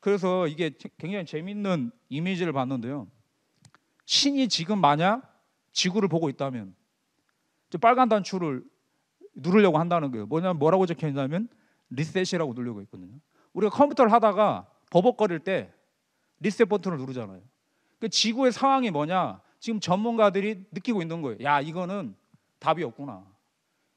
그래서 이게 굉장히 재밌는 이미지를 봤는데요. 신이 지금 만약 지구를 보고 있다면 빨간 단추를 누르려고 한다는 거예요. 뭐라고 적혀 있냐면 리셋이라고 누르고 있거든요. 우리가 컴퓨터를 하다가 버벅거릴 때 리셋 버튼을 누르잖아요. 그 지구의 상황이 뭐냐? 지금 전문가들이 느끼고 있는 거예요. 야, 이거는 답이 없구나.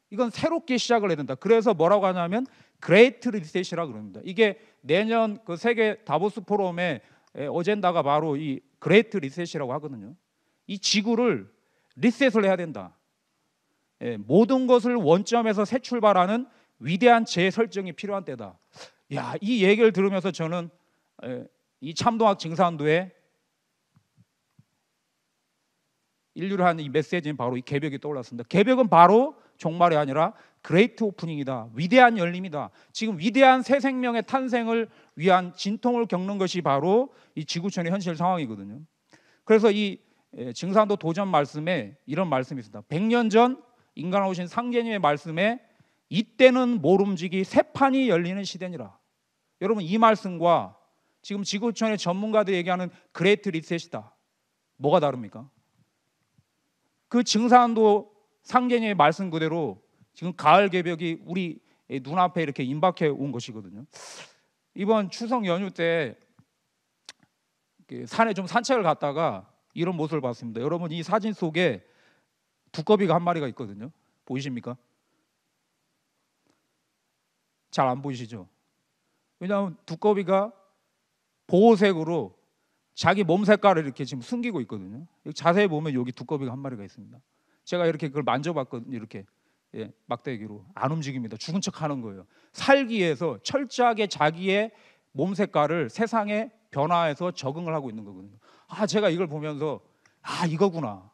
이건 새롭게 시작을 해야 된다. 그래서 뭐라고 하냐면 그레이트 리셋이라고 그럽니다. 이게 내년 그 세계 다보스 포럼의 어젠다가 바로 이 그레이트 리셋이라고 하거든요. 이 지구를 리셋을 해야 된다. 모든 것을 원점에서 새 출발하는 위대한 재설정이 필요한 때다. 야, 이 얘기를 들으면서 저는 이 참동학 증산도의 인류를 하는 이 메시지는 바로 이 개벽이 떠올랐습니다. 개벽은 바로 종말이 아니라 그레이트 오프닝이다. 위대한 열림이다. 지금 위대한 새 생명의 탄생을 위한 진통을 겪는 것이 바로 이 지구촌의 현실 상황이거든요. 그래서 이 증산도 도전 말씀에 이런 말씀이 있습니다. 100년 전 인간을 오신 상제님의 말씀에 이때는 모름지기 새 판이 열리는 시대니라. 여러분, 이 말씀과 지금 지구촌의 전문가들이 얘기하는 그레이트 리셋이다. 뭐가 다릅니까? 그 증산도 상제님의 말씀 그대로 지금 가을 개벽이 우리 눈앞에 이렇게 임박해 온 것이거든요. 이번 추석 연휴 때 산에 좀 산책을 갔다가 이런 모습을 봤습니다. 여러분, 이 사진 속에 두꺼비가 한 마리가 있거든요. 보이십니까? 잘 안 보이시죠? 왜냐하면 두꺼비가 보호색으로 자기 몸 색깔을 이렇게 지금 숨기고 있거든요. 자세히 보면 여기 두꺼비가 한 마리가 있습니다. 제가 이렇게 그걸 만져봤거든요. 이렇게 막대기로 안 움직입니다. 죽은 척하는 거예요. 살기 위해서 철저하게 자기의 몸 색깔을 세상에 변화해서 적응을 하고 있는 거거든요. 제가 이걸 보면서 이거구나.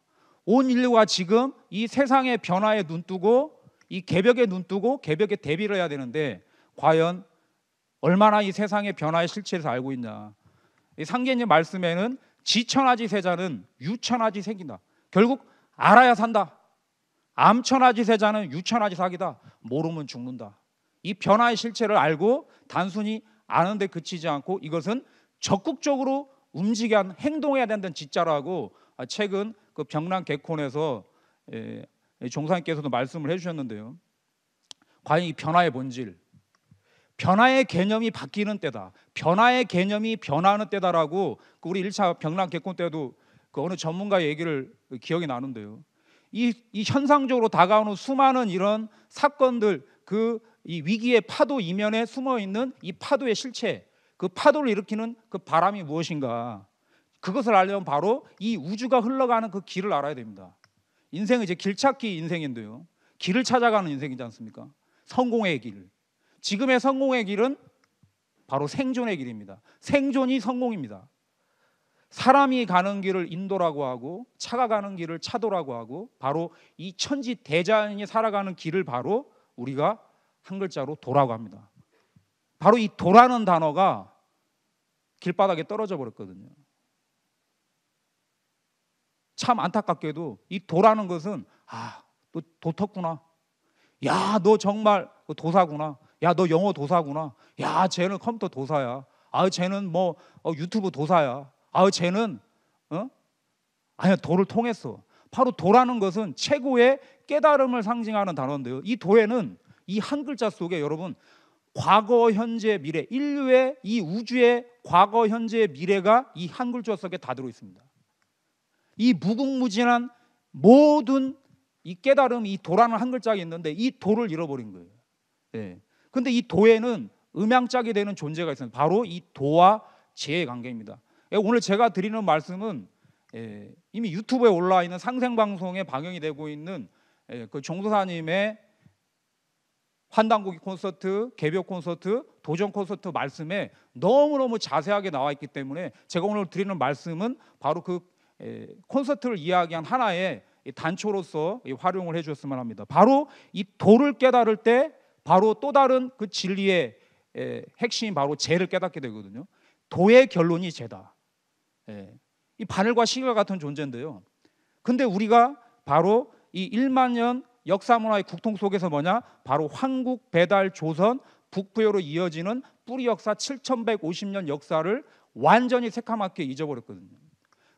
온 인류가 지금 이 세상의 변화에 눈뜨고 이 개벽에 눈뜨고 개벽에 대비를 해야 되는데 과연 얼마나 이 세상의 변화의 실체를 알고 있냐. 이 상계님 말씀에는 지천하지 세자는 유천하지 생긴다. 결국 알아야 산다. 암천하지 세자는 유천하지 사기다. 모르면 죽는다. 이 변화의 실체를 알고 단순히 아는 데 그치지 않고 이것은 적극적으로 움직여야 행동해야 된다는 진짜라고 최근 그 병랑 개콘에서 종사님께서도 말씀을 해주셨는데요. 과연 이 변화의 본질, 변화의 개념이 바뀌는 때다. 변화의 개념이 변화하는 때다라고 우리 1차 병랑 개콘 때도 그 어느 전문가의 얘기를 기억이 나는데요. 이 현상적으로 다가오는 수많은 이런 사건들, 이 위기의 파도 이면에 숨어 있는 이 파도의 실체, 그 파도를 일으키는 그 바람이 무엇인가? 그것을 알려면 바로 이 우주가 흘러가는 그 길을 알아야 됩니다. 인생은 이제 길찾기 인생인데요. 길을 찾아가는 인생이지 않습니까? 성공의 길. 지금의 성공의 길은 바로 생존의 길입니다. 생존이 성공입니다. 사람이 가는 길을 인도라고 하고 차가 가는 길을 차도라고 하고 바로 이 천지 대자연이 살아가는 길을 바로 우리가 한 글자로 도라고 합니다. 바로 이 도라는 단어가 길바닥에 떨어져 버렸거든요. 참 안타깝게도 이 도라는 것은 너 도텄구나. 야, 너 정말 도사구나. 야, 너 영어 도사구나. 야, 쟤는 컴퓨터 도사야. 쟤는 뭐 유튜브 도사야. 쟤는 아니야, 도를 통했어. 바로 도라는 것은 최고의 깨달음을 상징하는 단어인데요. 이 도에는 이 한 글자 속에 여러분 과거, 현재, 미래, 인류의 이 우주의 과거, 현재, 미래가 이 한 글자 속에 다 들어 있습니다. 이 무궁무진한 모든 이 깨달음이 이 도라는 한 글자가 있는데 이 도를 잃어버린 거예요. 근데 이 도에는 음양짝이 되는 존재가 있습니다. 바로 이 도와 지혜의 관계입니다. 오늘 제가 드리는 말씀은 이미 유튜브에 올라와 있는 상생방송에 방영이 되고 있는 그 종도사님의 환단고기 콘서트, 개벽 콘서트, 도전 콘서트 말씀에 너무너무 자세하게 나와 있기 때문에 제가 오늘 드리는 말씀은 바로 그 콘서트를 이야기한 하나의 단초로서 활용을 해주셨으면 합니다. 바로 이 도를 깨달을 때 바로 또 다른 그 진리의 핵심이 바로 재를 깨닫게 되거든요. 도의 결론이 재다. 이 바늘과 시계와 같은 존재인데요. 근데 우리가 바로 이 1만 년 역사문화의 국통 속에서 뭐냐? 바로 황국, 배달, 조선, 북부여로 이어지는 뿌리 역사 7150년 역사를 완전히 새카맣게 잊어버렸거든요.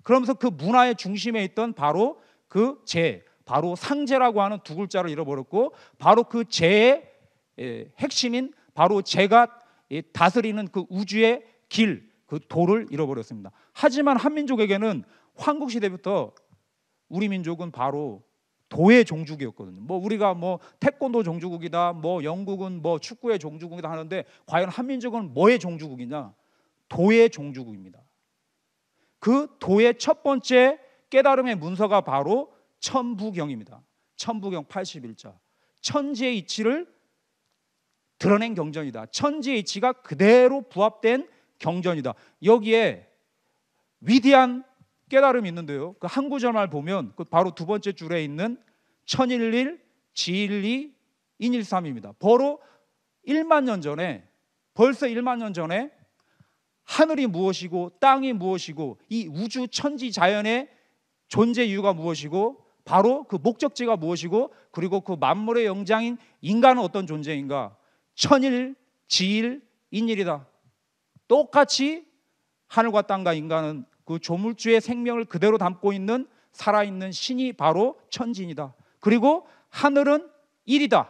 그러면서 그 문화의 중심에 있던 바로 그 재, 바로 상재라고 하는 두 글자를 잃어버렸고, 바로 그 재의 핵심인 바로 재가 다스리는 그 우주의 길, 그 도를 잃어버렸습니다. 하지만 한민족에게는 황국시대부터 우리 민족은 바로 도의 종주국이었거든요. 뭐 우리가 뭐 태권도 종주국이다, 뭐 영국은 뭐 축구의 종주국이다 하는데, 과연 한민족은 뭐의 종주국이냐? 도의 종주국입니다. 그 도의 첫 번째 깨달음의 문서가 바로 천부경입니다. 천부경 81자. 천지의 이치를 드러낸 경전이다. 천지의 이치가 그대로 부합된 경전이다. 여기에 위대한 깨달음이 있는데요. 그 한 구절만 보면 그 바로 두 번째 줄에 있는 천일일, 지일리, 인일삼입니다. 바로 1만 년 전에, 벌써 1만 년 전에 하늘이 무엇이고 땅이 무엇이고 이 우주 천지 자연의 존재 이유가 무엇이고 바로 그 목적지가 무엇이고 그리고 그 만물의 영장인 인간은 어떤 존재인가? 천일, 지일, 인일이다. 똑같이 하늘과 땅과 인간은 그 조물주의 생명을 그대로 담고 있는 살아있는 신이 바로 천지이다. 그리고 하늘은 1이다,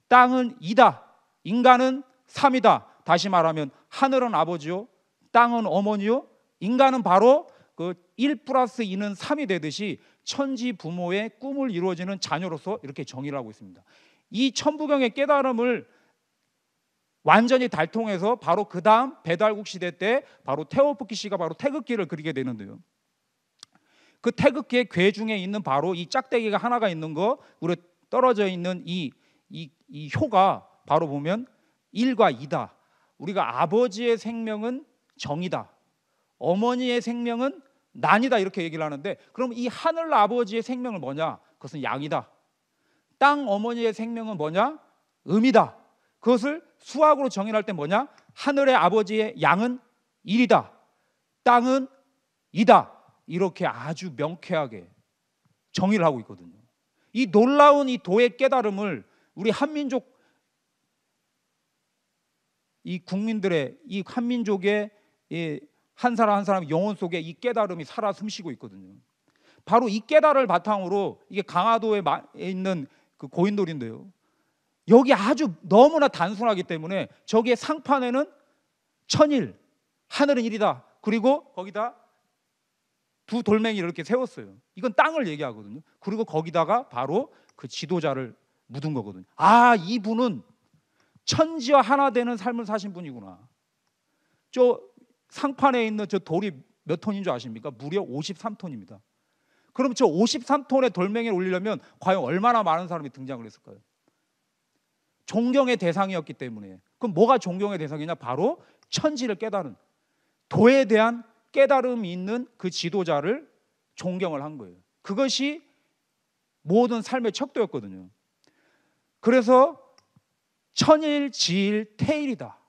땅은 2다, 인간은 3이다. 다시 말하면 하늘은 아버지요, 땅은 어머니요, 인간은 바로 그 1 플러스 2는 3이 되듯이 천지 부모의 꿈을 이루어지는 자녀로서 이렇게 정의를 하고 있습니다. 이 천부경의 깨달음을 완전히 달통해서 바로 그 다음 배달국 시대 때 바로 테오프키 씨가 바로 태극기를 그리게 되는데요. 그 태극기의 궤 중에 있는 바로 이 짝대기가 하나가 있는 거, 우리 떨어져 있는 이 효가 바로 보면 1과 2다. 우리가 아버지의 생명은 정이다, 어머니의 생명은 난이다, 이렇게 얘기를 하는데, 그럼 이 하늘 아버지의 생명은 뭐냐? 그것은 양이다. 땅 어머니의 생명은 뭐냐? 음이다. 그것을 수학으로 정의할 때 뭐냐? 하늘의 아버지의 양은 1이다, 땅은 2다. 이렇게 아주 명쾌하게 정의를 하고 있거든요. 이 놀라운 이 도의 깨달음을 우리 한민족, 이 국민들의, 이 한민족의 한 사람 한 사람 영혼 속에 이 깨달음이 살아 숨쉬고 있거든요. 바로 이 깨달음을 바탕으로, 이게 강화도에 있는 그 고인돌인데요, 여기 아주 너무나 단순하기 때문에 저기에 상판에는 천일, 하늘은 1이다, 그리고 거기다 두 돌멩이를 이렇게 세웠어요. 이건 땅을 얘기하거든요. 그리고 거기다가 바로 그 지도자를 묻은 거거든요. 아, 이분은 천지와 하나 되는 삶을 사신 분이구나. 저 상판에 있는 저 돌이 몇 톤인 줄 아십니까? 무려 53톤입니다. 그럼 저 53톤의 돌멩이를 올리려면 과연 얼마나 많은 사람이 등장을 했을까요? 존경의 대상이었기 때문에. 그럼 뭐가 존경의 대상이냐? 바로 천지를 깨달은, 도에 대한 깨달음이 있는 그 지도자를 존경을 한 거예요. 그것이 모든 삶의 척도였거든요. 그래서 천일, 지일, 태일이다.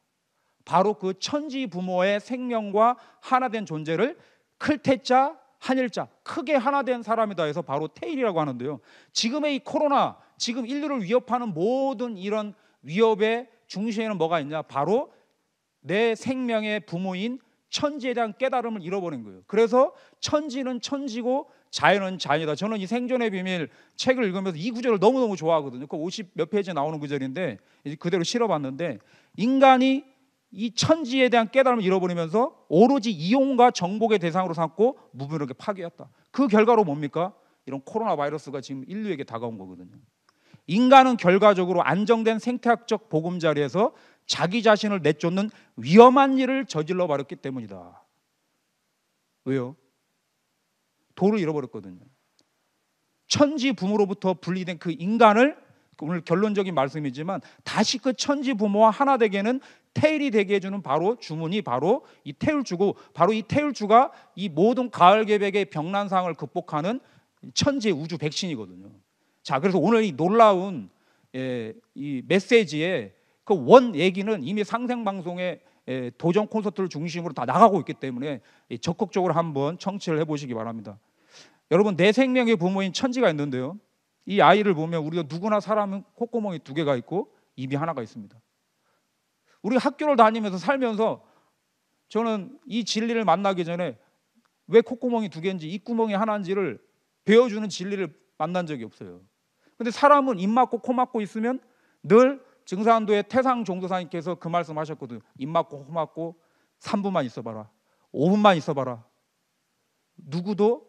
바로 그 천지 부모의 생명과 하나 된 존재를 클태자, 한일자, 크게 하나 된 사람이다 해서 바로 태일이라고 하는데요. 지금의 이 코로나, 지금 인류를 위협하는 모든 이런 위협의 중심에는 뭐가 있냐? 바로 내 생명의 부모인 천지에 대한 깨달음을 잃어버린 거예요. 그래서 천지는 천지고 자연은 자연이다. 저는 이 생존의 비밀 책을 읽으면서 이 구절을 너무너무 좋아하거든요. 그 50 몇 페이지에 나오는 구절인데 그대로 실어봤는데, 인간이 이 천지에 대한 깨달음을 잃어버리면서 오로지 이용과 정복의 대상으로 삼고 무분별하게 파괴했다. 그 결과로 뭡니까? 이런 코로나 바이러스가 지금 인류에게 다가온 거거든요. 인간은 결과적으로 안정된 생태학적 보금자리에서 자기 자신을 내쫓는 위험한 일을 저질러 버렸기 때문이다. 왜요? 도를 잃어버렸거든요. 천지 부모로부터 분리된 그 인간을, 오늘 결론적인 말씀이지만 다시 그 천지 부모와 하나 되게는 태일이 되게 해주는 바로 주문이 바로 이 태율주고, 바로 이 태율주가 이 모든 가을 계백의 병난상을 극복하는 천지의 우주 백신이거든요. 자, 그래서 오늘 이 놀라운 이 메시지의 그 원 얘기는 이미 상생방송의 도전 콘서트를 중심으로 다 나가고 있기 때문에 적극적으로 한번 청취를 해보시기 바랍니다. 여러분, 내 생명의 부모인 천지가 있는데요, 이 아이를 보면 우리가 누구나 사람은 콧구멍이 2개가 있고 입이 하나가 있습니다. 우리 학교를 다니면서 살면서 저는 이 진리를 만나기 전에 왜 콧구멍이 두 개인지 입구멍이 하나인지를 배워주는 진리를 만난 적이 없어요. 근데 사람은 입 막고 코 막고 있으면 늘 증산도의 태상 종도사님께서 그 말씀하셨거든요. 입 막고 코 막고 3분만 있어봐라, 5분만 있어봐라. 누구도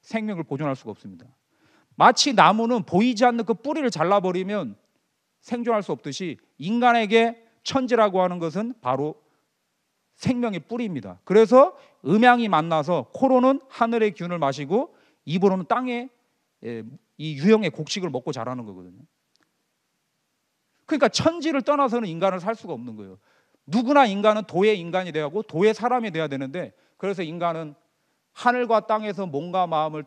생명을 보존할 수가 없습니다. 마치 나무는 보이지 않는 그 뿌리를 잘라버리면 생존할 수 없듯이 인간에게 천지라고 하는 것은 바로 생명의 뿌리입니다. 그래서 음양이 만나서 코로는 하늘의 기운을 마시고 입으로는 땅의 이 유형의 곡식을 먹고 자라는 거거든요. 그러니까 천지를 떠나서는 인간을 살 수가 없는 거예요. 누구나 인간은 도의 인간이 돼야 하고 도의 사람이 돼야 되는데, 그래서 인간은 하늘과 땅에서 몸과 마음을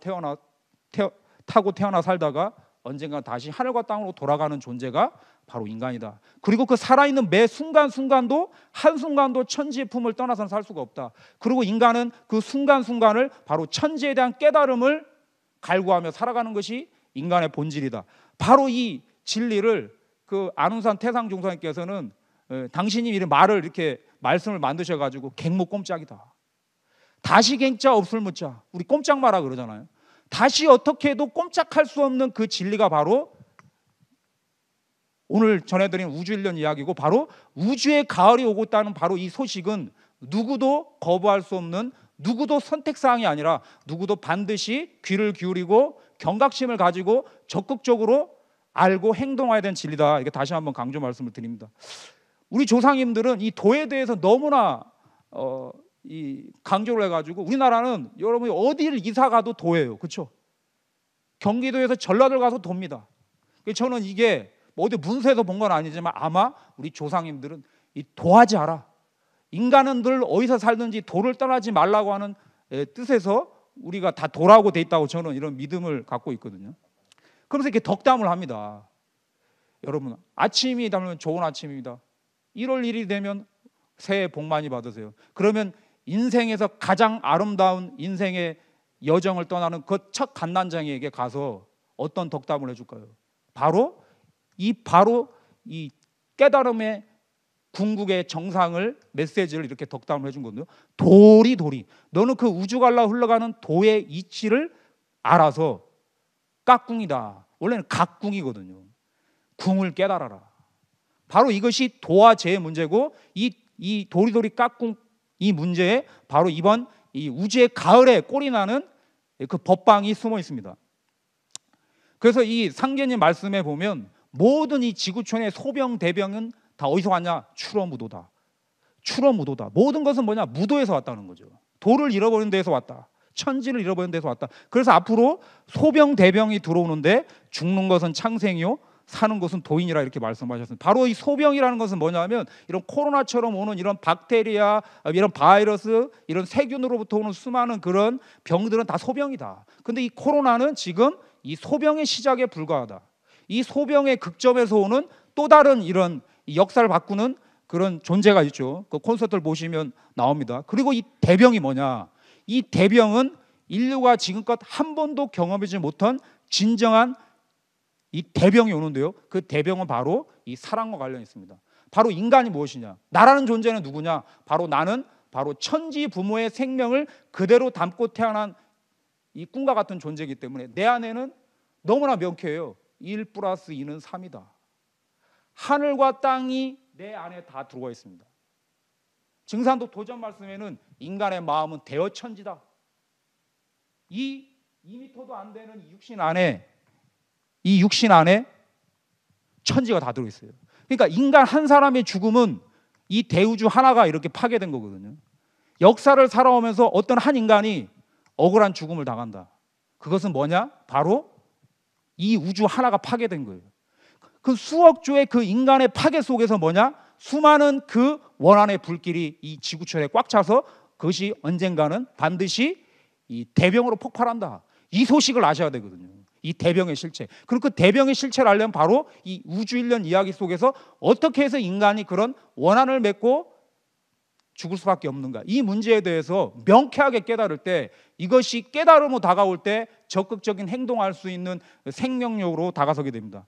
타고 태어나 살다가 언젠가 다시 하늘과 땅으로 돌아가는 존재가 바로 인간이다. 그리고 그 살아있는 매 순간순간도 한순간도 천지의 품을 떠나서는 살 수가 없다. 그리고 인간은 그 순간순간을 바로 천지에 대한 깨달음을 갈구하며 살아가는 것이 인간의 본질이다. 바로 이 진리를 그 안운산 태상종사님께서는 당신이 이런 말을 이렇게 말씀을 만드셔가지고 갱목꼼짝이다. 다시 갱자 없을 무자. 우리 꼼짝 마라 그러잖아요. 다시 어떻게 해도 꼼짝할 수 없는 그 진리가 바로 오늘 전해드린 우주일련 이야기고, 바로 우주의 가을이 오고 있다는 바로 이 소식은 누구도 거부할 수 없는, 누구도 선택사항이 아니라 누구도 반드시 귀를 기울이고 경각심을 가지고 적극적으로 알고 행동해야 되는 진리다. 이게 다시 한번 강조 말씀을 드립니다. 우리 조상님들은 이 도에 대해서 너무나 이 강조를 해가지고, 우리나라는 여러분이 어디를 이사 가도 도예요. 그렇죠? 경기도에서 전라도를 가서 도입니다. 저는 이게 뭐 어디 문서에서 본 건 아니지만 아마 우리 조상님들은 이 도하지 않아. 인간은 늘 어디서 살든지 도를 떠나지 말라고 하는 뜻에서 우리가 다 도라고 돼 있다고 저는 이런 믿음을 갖고 있거든요. 그래서 이렇게 덕담을 합니다. 여러분, 아침이 되면 좋은 아침입니다. 1월 1일이 되면 새해 복 많이 받으세요. 그러면 인생에서 가장 아름다운 인생의 여정을 떠나는 그 첫 갓난장이에게 가서 어떤 덕담을 해줄까요? 바로 이 깨달음의 궁극의 정상을, 메시지를 이렇게 덕담을 해준 거거든요. 도리 너는 그 우주 갈라 흘러가는 도의 이치를 알아서 깍궁이다. 원래는 각궁이거든요. 궁을 깨달아라. 바로 이것이 도와 제의 문제고, 이 도리도리 깍궁 이 문제에 바로 이번 이 우주의 가을에 꼴이 나는 그 법방이 숨어 있습니다. 그래서 이 상계님 말씀에 보면 모든 이 지구촌의 소병 대병은 다 어디서 왔냐? 추로무도다. 추로무도다. 모든 것은 뭐냐? 무도에서 왔다는 거죠. 도를 잃어버린 데에서 왔다. 천지를 잃어버린 데서 왔다. 그래서 앞으로 소병 대병이 들어오는데 죽는 것은 창생이요 사는 것은 도인이라 이렇게 말씀하셨습니다. 바로 이 소병이라는 것은 뭐냐면 이런 코로나처럼 오는 이런 박테리아, 이런 바이러스, 이런 세균으로부터 오는 수많은 그런 병들은 다 소병이다. 근데 이 코로나는 지금 이 소병의 시작에 불과하다. 이 소병의 극점에서 오는 또 다른 이런 역사를 바꾸는 그런 존재가 있죠. 그 콘서트를 보시면 나옵니다. 그리고 이 대병이 뭐냐? 이 대병은 인류가 지금껏 한 번도 경험하지 못한 진정한 이 대병이 오는데요. 그 대병은 바로 이 사랑과 관련이 있습니다. 바로 인간이 무엇이냐? 나라는 존재는 누구냐? 바로 나는 바로 천지 부모의 생명을 그대로 담고 태어난 이 꿈과 같은 존재이기 때문에 내 안에는 너무나 명쾌해요. 1 플러스 2는 3이다. 하늘과 땅이 내 안에 다 들어와 있습니다. 증산도 도전 말씀에는 인간의 마음은 대여천지다. 이 2m도 안 되는 이 육신 안에 천지가 다 들어있어요. 그러니까 인간 한 사람의 죽음은 이 대우주 하나가 이렇게 파괴된 거거든요. 역사를 살아오면서 어떤 한 인간이 억울한 죽음을 당한다. 그것은 뭐냐? 바로 이 우주 하나가 파괴된 거예요. 그 수억 조의 그 인간의 파괴 속에서 뭐냐? 수많은 그 원한의 불길이 이 지구촌에 꽉 차서 그것이 언젠가는 반드시 이 대병으로 폭발한다. 이 소식을 아셔야 되거든요. 이 대병의 실체. 그리고 그 대병의 실체를 알려면 바로 이 우주일련 이야기 속에서 어떻게 해서 인간이 그런 원한을 맺고 죽을 수밖에 없는가. 이 문제에 대해서 명쾌하게 깨달을 때, 이것이 깨달음으로 다가올 때 적극적인 행동할 수 있는 생명력으로 다가서게 됩니다.